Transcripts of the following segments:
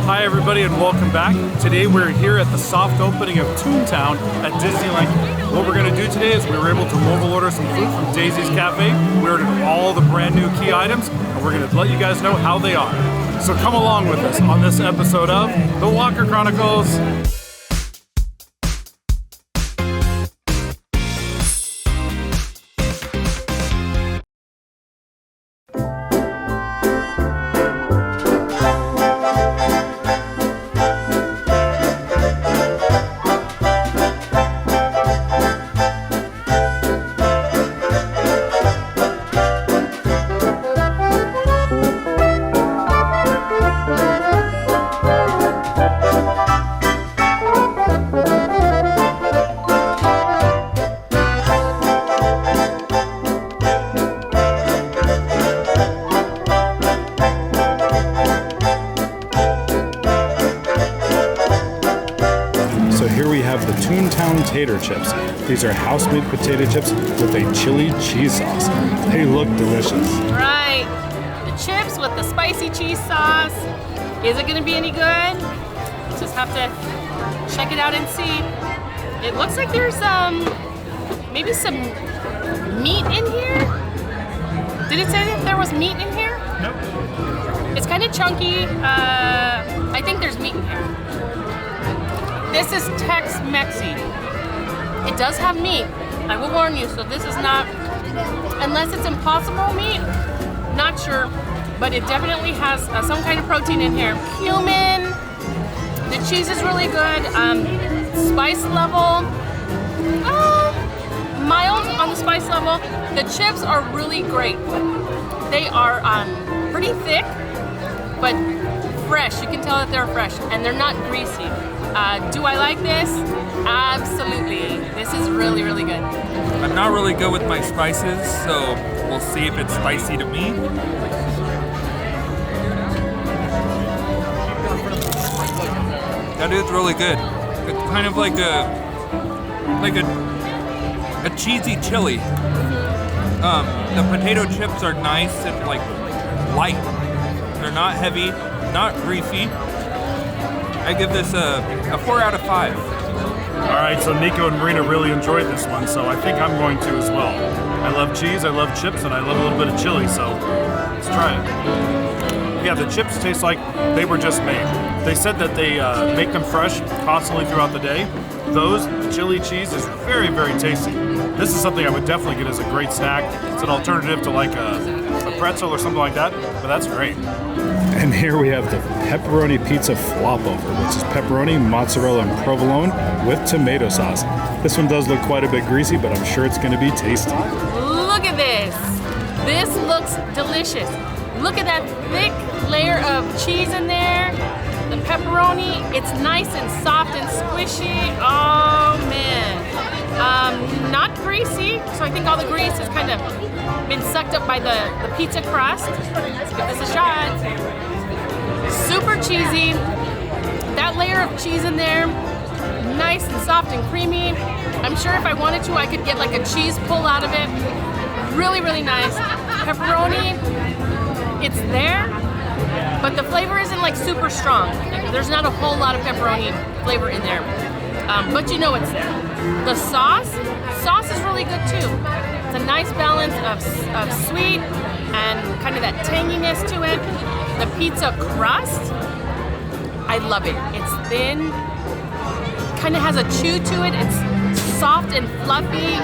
Hi everybody and welcome back. Today we're here at the soft opening of Toontown at Disneyland. What we're going to do today is we were able to mobile order some food from Daisy's Cafe. We ordered all the brand new key items and we're going to let you guys know how they are. So come along with us on this episode of The Walker Chronicles. The Toontown Tater Chips. These are house-made potato chips with a chili cheese sauce. They look delicious. Right. The chips with the spicy cheese sauce. Is it going to be any good? Just have to check it out and see. It looks like there's maybe some meat in here. Did it say that there was meat in here? Nope. It's kind of chunky. I think there's meat in here. This is Tex-Mexy. It does have meat. I will warn you, so this is not, unless it's impossible meat, not sure, but it definitely has some kind of protein in here. Cumin, the cheese is really good. Spice level, mild on the spice level. The chips are really great. They are pretty thick, but fresh. You can tell that they're fresh, and they're not greasy. Do I like this? Absolutely. This is really, really good. I'm not really good with my spices, so we'll see if it's spicy to me. That is really good. It's kind of like a cheesy chili. The potato chips are nice and like light. They're not heavy, not greasy. I give this a 4 out of 5. All right, so Nico and Marina really enjoyed this one, so I think I'm going to as well. I love cheese, I love chips, and I love a little bit of chili, so let's try it. Yeah, the chips taste like they were just made. They said that they make them fresh constantly throughout the day. The chili cheese is very, very tasty. This is something I would definitely get as a great snack. It's an alternative to like a pretzel or something like that, but that's great. And here we have the pepperoni pizza flop over, which is pepperoni, mozzarella, and provolone with tomato sauce. This one does look quite a bit greasy, but I'm sure it's going to be tasty. Look at this. This looks delicious. Look at that thick layer of cheese in there. The pepperoni, it's nice and soft and squishy. Oh man. Not greasy, so I think all the grease has kind of been sucked up by the pizza crust. Let's give this a shot. Super cheesy. That layer of cheese in there, nice and soft and creamy. I'm sure if I wanted to, I could get like a cheese pull out of it. Really, really nice. Pepperoni, it's there, but the flavor isn't like super strong. There's not a whole lot of pepperoni flavor in there, but you know it's there. The sauce is really good too. It's a nice balance of sweet and kind of that tanginess to it. The pizza crust, I love it. It's thin, kind of has a chew to it. It's soft and fluffy.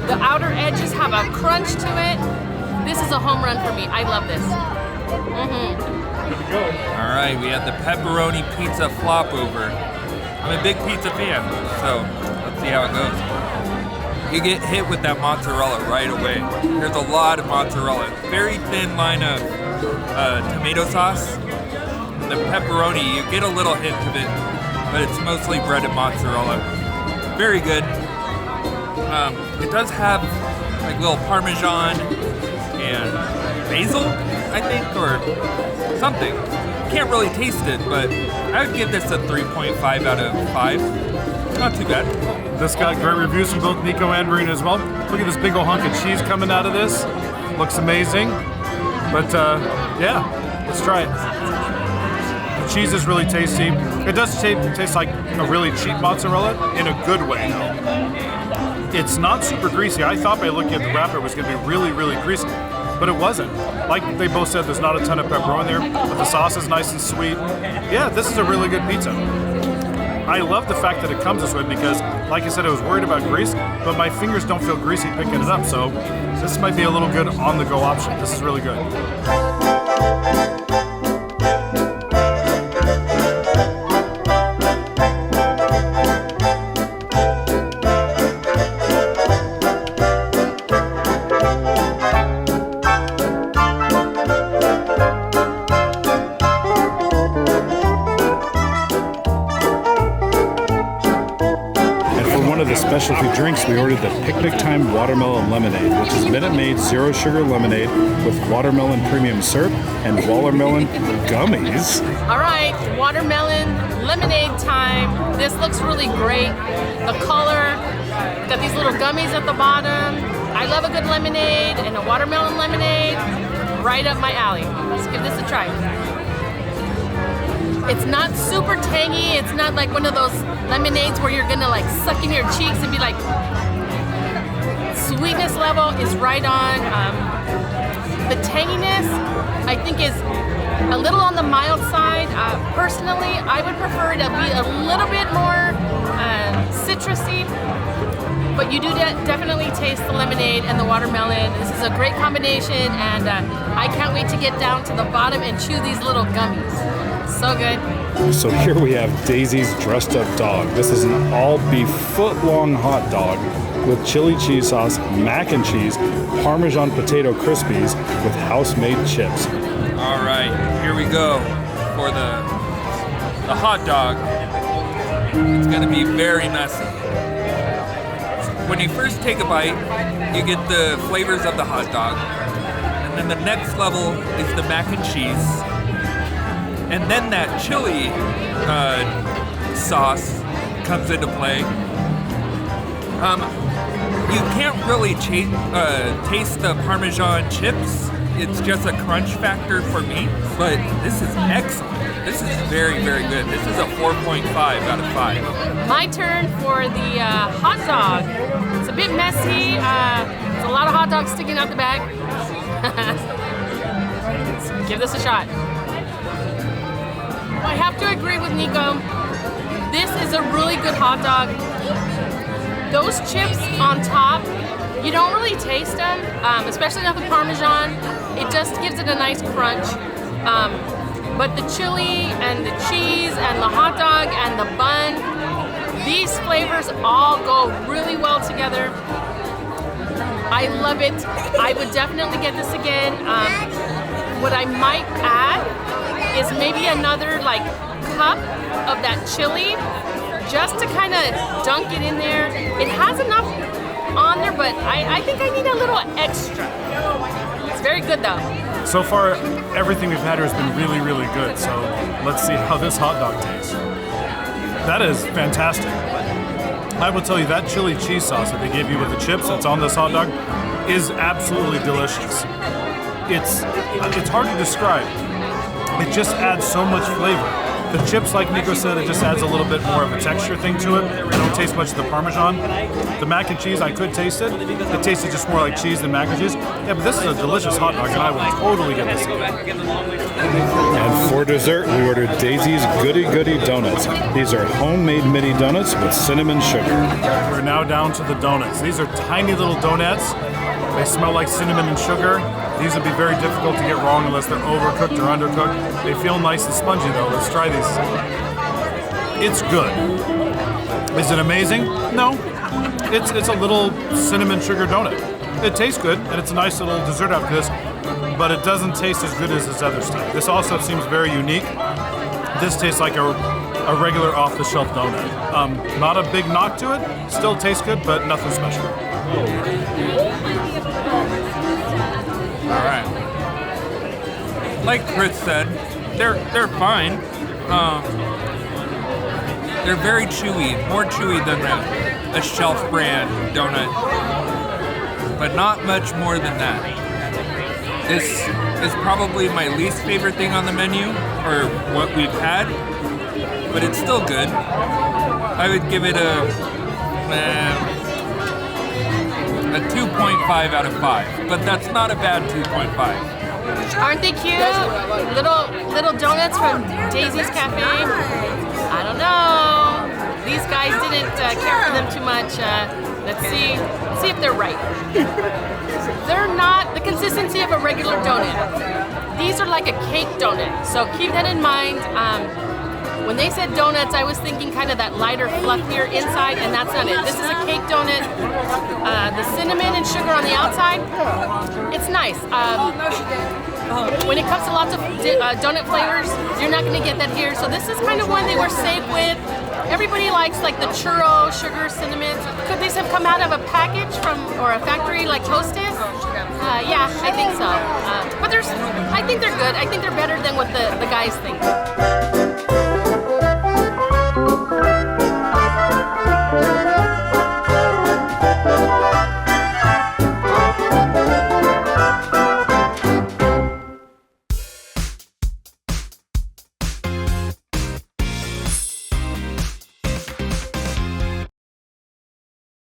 The outer edges have a crunch to it. This is a home run for me. I love this. All right, we have the pepperoni pizza flop over. I'm a big pizza fan, so let's see how it goes. You get hit with that mozzarella right away. There's a lot of mozzarella. Very thin line of tomato sauce. The pepperoni, you get a little hint of it, but it's mostly breaded mozzarella. Very good. It does have like little Parmesan and basil, I think, or something. Can't really taste it, but I would give this a 3.5 out of 5. Not too bad. This got great reviews from both Nico and Marina as well. Look at this big old hunk of cheese coming out of this. Looks amazing. But yeah, let's try it. The cheese is really tasty. It does taste like a really cheap mozzarella in a good way, though. It's not super greasy. I thought by looking at the wrapper it was going to be really, really greasy, but it wasn't. Like they both said, there's not a ton of pepperoni there, but the sauce is nice and sweet. Yeah, this is a really good pizza. I love the fact that it comes this way because, like I said, I was worried about grease, but my fingers don't feel greasy picking it up, so this might be a little good on-the-go option. This is really good. Specialty drinks, we ordered the Picnic Time Watermelon Lemonade, which is Minute Maid Zero Sugar Lemonade with watermelon premium syrup and watermelon gummies. All right, watermelon lemonade time. This looks really great. The color, got these little gummies at the bottom. I love a good lemonade and a watermelon lemonade. Right up my alley. Let's give this a try. It's not super tangy. It's not like one of those lemonades where you're gonna like suck in your cheeks and be like, sweetness level is right on. The tanginess, I think, is a little on the mild side. Personally, I would prefer it to be a little bit more citrusy, but you do definitely taste the lemonade and the watermelon. This is a great combination, and I can't wait to get down to the bottom and chew these little gummies. So good. So here we have Daisy's Dressed Up Dog. This is an all-beef foot-long hot dog with chili cheese sauce, mac and cheese, Parmesan potato crispies with house-made chips. All right, here we go for the hot dog. It's gonna be very messy. When you first take a bite, you get the flavors of the hot dog, and then the next level is the mac and cheese. And then that chili sauce comes into play. You can't really taste the Parmesan chips. It's just a crunch factor for me, but this is excellent. This is very, very good. This is a 4.5 out of 5. My turn for the hot dog. It's a bit messy. It's a lot of hot dogs sticking out the bag. Let's give this a shot. I have to agree with Nico. This is a really good hot dog. Those chips on top, you don't really taste them, especially not the Parmesan. It just gives it a nice crunch. But the chili and the cheese and the hot dog and the bun, these flavors all go really well together. I love it. I would definitely get this again. What I might add is maybe another like cup of that chili just to kind of dunk it in there. It has enough on there, but I think I need a little extra. It's very good though. So far, everything we've had here has been really, really good. So let's see how this hot dog tastes. That is fantastic. I will tell you that chili cheese sauce that they gave you with the chips that's on this hot dog is absolutely delicious. It's hard to describe. It just adds so much flavor. The chips, like Nico said, it just adds a little bit more of a texture thing to it. I don't taste much of the Parmesan. The mac and cheese, I could taste it. It tasted just more like cheese than mac and cheese. Yeah, but this is a delicious hot dog, and I will totally get this again. And for dessert, we ordered Daisy's Goody Goody Donuts. These are homemade mini donuts with cinnamon sugar. We're now down to the donuts. These are tiny little donuts. They smell like cinnamon and sugar. These would be very difficult to get wrong unless they're overcooked or undercooked. They feel nice and spongy though. Let's try these. It's good. Is it amazing? No. It's a little cinnamon sugar donut. It tastes good, and it's a nice little dessert after this, but it doesn't taste as good as this other stuff. This also seems very unique. This tastes like a regular off-the-shelf donut. Not a big knock to it. Still tastes good, but nothing special. All right. Like Chris said, they're fine. They're very chewy, more chewy than a shelf brand donut, but not much more than that. This is probably my least favorite thing on the menu. for what we've had, but it's still good. I would give it a 2.5 out of 5, but that's not a bad 2.5. Aren't they cute? Little donuts from Daisy's Cafe. I don't know. These guys didn't care for them too much. Let's see if they're right. They're not the consistency of a regular donut. These are like a cake donut, so keep that in mind. When they said donuts, I was thinking kind of that lighter, fluffier inside, and that's not it. This is a cake donut. The cinnamon and sugar on the outside, it's nice. When it comes to lots of donut flavors, you're not going to get that here. So this is kind of one they were safe with. Everybody likes like the churro, sugar, cinnamon. Could these have come out of a package or a factory like Hostess? Yeah, I think so. But I think they're good. I think they're better than what the guys think.